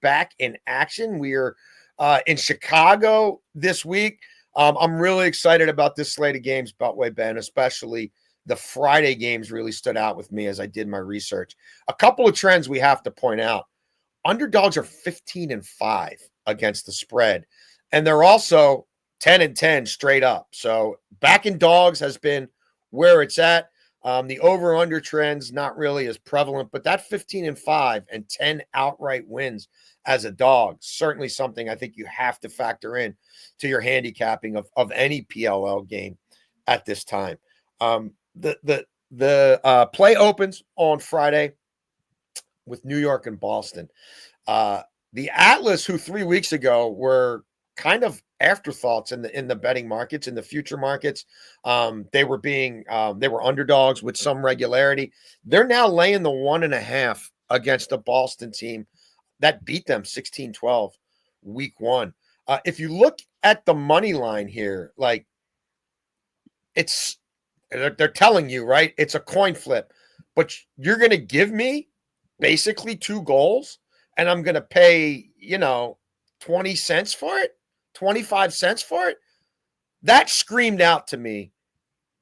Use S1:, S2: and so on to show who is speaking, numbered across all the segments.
S1: back in action. We're in Chicago this week. I'm really excited about this slate of games, Beltway Ben, especially the Friday games really stood out with me as I did my research. A couple of trends we have to point out. Underdogs are 15-5 against the spread, and they're also 10-10 straight up. So backing dogs has been where it's at. The over-under trends not really as prevalent, but that 15-5 and 10 outright wins as a dog, certainly something I think you have to factor in to your handicapping of any PLL game at this time. The play opens on Friday with New York and Boston. The Atlas, who 3 weeks ago were kind of afterthoughts in the betting markets, in the future markets, they were underdogs with some regularity. They're now laying the 1.5 against the Boston team that beat them 16-12 week one. If you look at the money line here, like they're telling you, right? It's a coin flip, but you're going to give me basically 2 goals and I'm going to pay, 20 cents for it, 25 cents for it. That screamed out to me,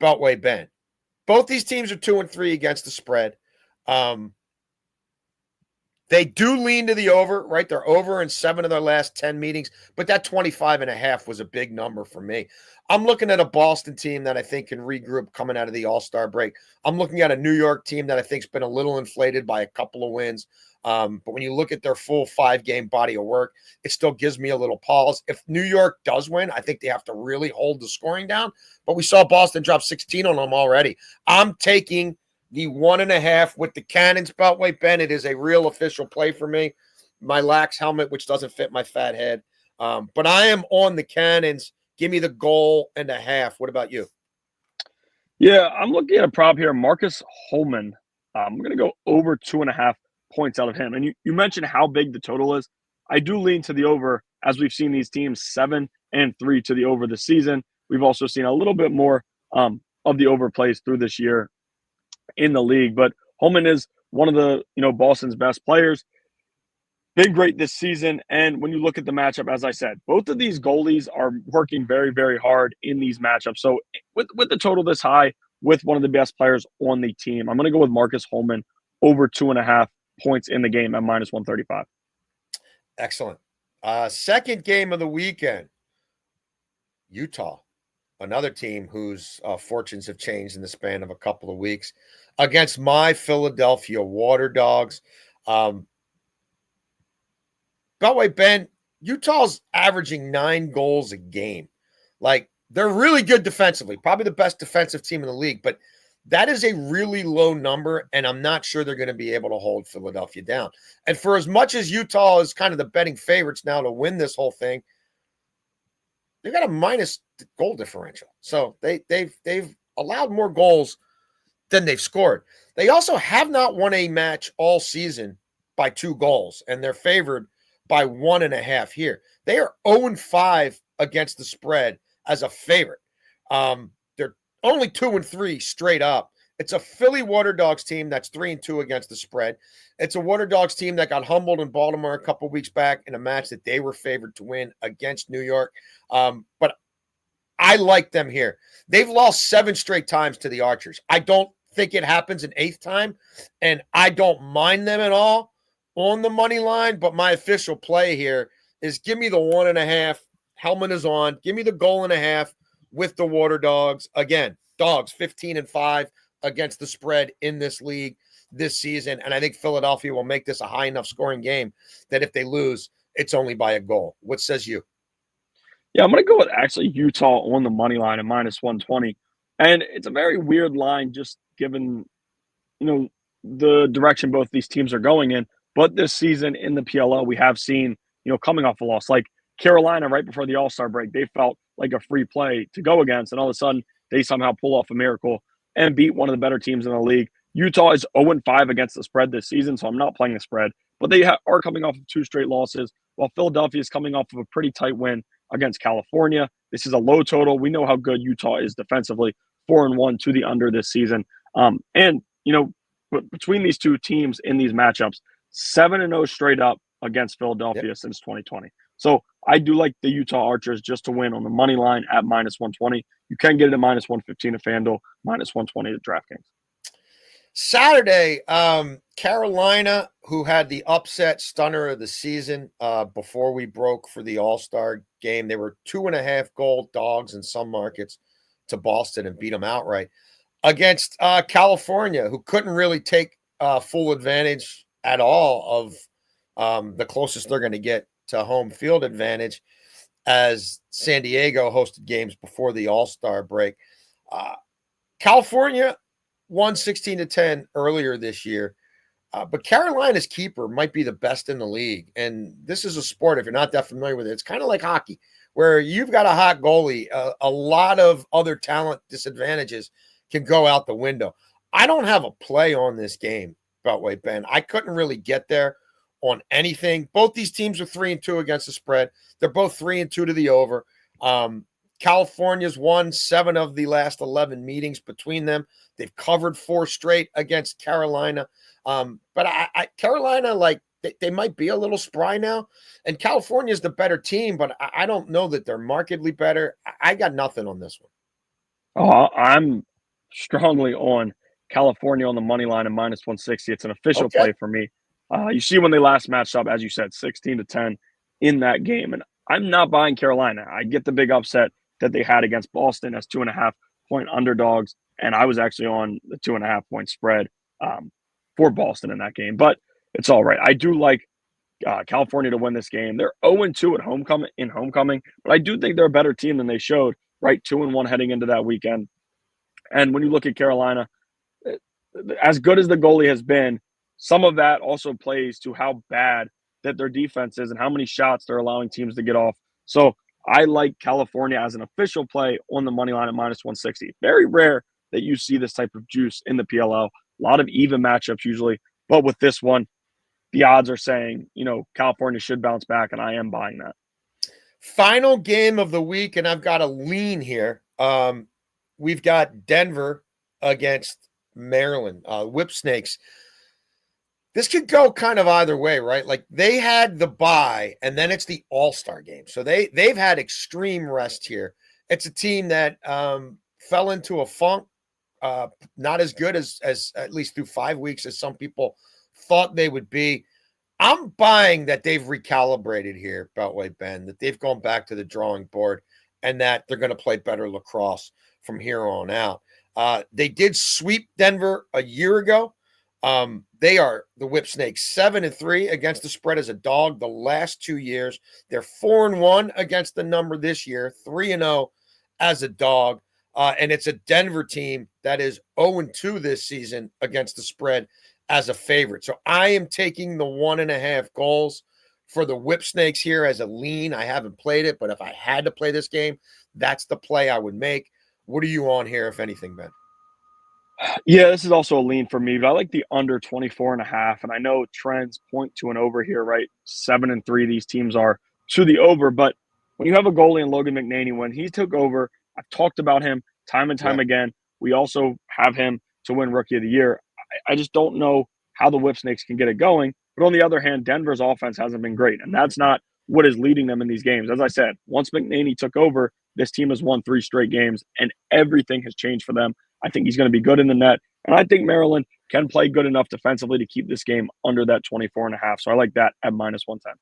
S1: Beltway Ben. Both these teams are 2-3 against the spread. They do lean to the over, right? They're over in 7 of their last 10 meetings, but that 25.5 was a big number for me. I'm looking at a Boston team that I think can regroup coming out of the All-Star break. I'm looking at a New York team that I think's been a little inflated by a couple of wins. But when you look at their full 5-game body of work, it still gives me a little pause. If New York does win, I think they have to really hold the scoring down. But we saw Boston drop 16 on them already. I'm taking the 1.5 with the Cannons, Beltway Ben. It is a real official play for me. My lax helmet, which doesn't fit my fat head. But I am on the Cannons. Give me the 1.5. What about you?
S2: Yeah, I'm looking at a prop here. Marcus Holman. I'm going to go over 2.5 points out of him. And you mentioned how big the total is. I do lean to the over, as we've seen these teams 7-3 to the over this season. We've also seen a little bit more of the overplays through this year in the league. But Holman is one of the Boston's best players. Been great this season. And when you look at the matchup, as I said, both of these goalies are working very, very hard in these matchups. So with the total this high, with one of the best players on the team, I'm going to go with Marcus Holman over 2.5 points in the game at -135.
S1: Excellent. Second game of the weekend, Utah, another team whose fortunes have changed in the span of a couple of weeks, against my Philadelphia Water Dogs. Beltway Ben, Utah's averaging 9 goals a game. Like, they're really good defensively, probably the best defensive team in the league, but that is a really low number, and I'm not sure they're going to be able to hold Philadelphia down. And for as much as Utah is kind of the betting favorites now to win this whole thing, they've got a minus goal differential. So they've allowed more goals than they've scored. They also have not won a match all season by 2 goals, and they're favored by 1.5 here. They are 0-5 against the spread as a favorite. They're only 2-3 straight up. It's a Philly Water Dogs team that's 3-2 against the spread. It's a Water Dogs team that got humbled in Baltimore a couple weeks back in a match that they were favored to win against New York. But I like them here. They've lost 7 straight times to the Archers. I don't think it happens an 8th time, and I don't mind them at all on the money line, but my official play here is give me the 1.5. Helmet is on. Give me the 1.5 with the Water Dogs. Again, dogs 15-5 against the spread in this league this season. And I think Philadelphia will make this a high enough scoring game that if they lose, it's only by a goal. What says you?
S2: Yeah, I'm going to go with actually Utah on the money line at -120. And it's a very weird line just given, the direction both these teams are going in. But this season in the PLL, we have seen, coming off a loss, like Carolina right before the All-Star break, they felt like a free play to go against. And all of a sudden, they somehow pull off a miracle and beat one of the better teams in the league. Utah is 0-5 against the spread this season, so I'm not playing the spread. But they are coming off of 2 straight losses, while Philadelphia is coming off of a pretty tight win against California. This is a low total. We know how good Utah is defensively, 4-1 to the under this season. And between these two teams in these matchups, 7-0 straight up against
S1: Yep.
S2: Philadelphia since 2020. So I do like the Utah Archers just to win on the money line at minus 120. You can get it at minus 115 at FanDuel, minus 120 at DraftKings.
S1: Saturday, Carolina, who had the upset stunner of the season before we broke for the All-Star game, they were 2.5 goal dogs in some markets to Boston and beat them outright against California, who couldn't really take full advantage at all of the closest they're going to get to home field advantage as San Diego hosted games before the All-Star break. California won 16-10 earlier this year. But Carolina's keeper might be the best in the league. And this is a sport, if you're not that familiar with it, it's kind of like hockey, where you've got a hot goalie. A lot of other talent disadvantages can go out the window. I don't have a play on this game, Beltway Ben. I couldn't really get there on anything. Both these teams are 3-2 against the spread. They're both 3-2 to the over. California's won 7 of the last 11 meetings between them. They've covered 4 straight against Carolina. But Carolina, like, they might be a little spry now. And California is the better team, but I don't know that they're markedly better. I got nothing on this one.
S2: Oh, I'm strongly on California on the money line at minus 160. It's an official
S1: Okay.
S2: play for me. You see when they last matched up, as you said, 16-10 in that game. And I'm not buying Carolina. I get the big upset that they had against Boston as 2.5-point underdogs. And I was actually on the 2.5-point spread for Boston in that game. But it's all right. I do like California to win this game. They're 0-2 at homecoming, but I do think they're a better team than they showed, right? 2-1 heading into that weekend. And when you look at Carolina, as good as the goalie has been, some of that also plays to how bad that their defense is and how many shots they're allowing teams to get off. So I like California as an official play on the money line at minus 160. Very rare that you see this type of juice in the PLL. A lot of even matchups usually, but with this one, the odds are saying, California should bounce back, and I am buying that.
S1: Final game of the week, and I've got a lean here. We've got Denver against Maryland, Whip Snakes. This could go kind of either way, right? Like, they had the bye, and then it's the All-Star game. So they've had extreme rest here. It's a team that fell into a funk, not as good as at least through 5 weeks as some people thought they would be. I'm buying that they've recalibrated here, Beltway Ben, that they've gone back to the drawing board and that they're going to play better lacrosse from here on out. They did sweep Denver a year ago. They are the Whip Snakes 7-3 against the spread as a dog the last 2 years. They're 4-1 against the number this year, 3-0 as a dog. And it's a Denver team that is 0-2 this season against the spread as a favorite. So I am taking the 1.5 goals for the Whip Snakes here as a lean. I haven't played it, but if I had to play this game, that's the play I would make. What are you on here, if anything, Ben?
S2: Yeah, this is also a lean for me, but I like the under 24.5. And I know trends point to an over here, right? 7-3, these teams are to the over. But when you have a goalie in Logan McNaney, when he took over, I've talked about him time and time again. We also have him to win Rookie of the Year. I just don't know how the Whip Snakes can get it going. But on the other hand, Denver's offense hasn't been great. And that's not what is leading them in these games. As I said, once McNaney took over, this team has won 3 straight games, and everything has changed for them. I think he's going to be good in the net. And I think Maryland can play good enough defensively to keep this game under that 24.5. So I like that at minus 110.